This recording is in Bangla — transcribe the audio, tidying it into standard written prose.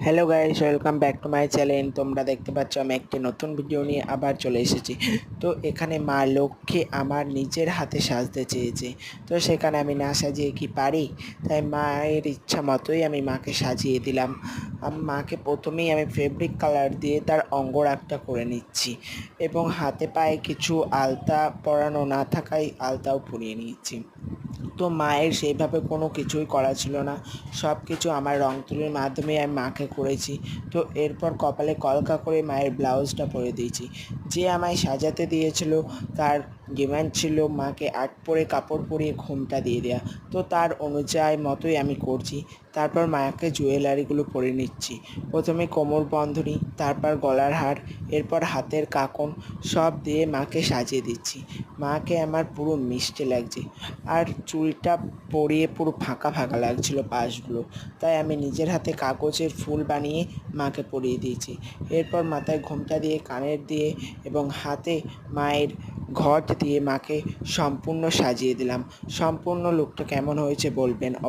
Hello guys, welcome back to my channel. তোমরা দেখতে পাচ্ছ আমি একটি নতুন ভিডিও নিয়ে আবার চলে এসেছি। তো এখানে মা লক্ষ্মী আমার নিজের হাতে সাজতে চেয়েছে, তো সেখানে আমি না সাজিয়ে কি পারি? তাই মায়ের ইচ্ছা মতোই আমি মাকে সাজিয়ে দিলাম। মাকে প্রথমেই আমি ফেব্রিক কালার দিয়ে তার অঙ্গরাগটা করে নিচ্ছি এবং হাতে পায়ে কিছু আলতা পরানো না থাকায় আলতাও পরিয়ে নিয়েছি। তো মায়ের সেইভাবে কোনো কিছুই করা ছিল না, সব কিছু আমার রং তুলির মাধ্যমে আমি মাকে করেছি। তো এরপর কপালে কলকা করে মায়ের ব্লাউজটা পরে দিয়েছি। যে আমায় সাজাতে দিয়েছিল তার ডিমান্ড ছিল মাকে আর্ট পরে কাপড় পরিয়ে ঘোমটা দিয়ে দেওয়া, তো তার অনুযায়ী মতোই আমি করছি। তারপর মাকে জুয়েলারিগুলো পরে নিচ্ছি, প্রথমে কোমর বন্ধনী, তারপর গলার হার, এরপর হাতের কাকন সব দিয়ে মাকে সাজিয়ে দিচ্ছি। মাকে আমার পুরো মিষ্টি লাগছে, আর চুলটা পরিয়ে পুরো ফাঁকা ফাঁকা লাগছিল পাশগুলো, তাই আমি নিজের হাতে কাগজের ফুল বানিয়ে মাকে পরিয়ে দিয়েছি। এরপর মাথায় ঘোমটা দিয়ে, কানের দিয়ে এবং হাতে মায়ের ঘট দিয়ে মাকে সম্পূর্ণ সাজিয়ে দিলাম। সম্পূর্ণ লুকটা কেমন হয়েছে বলবেন।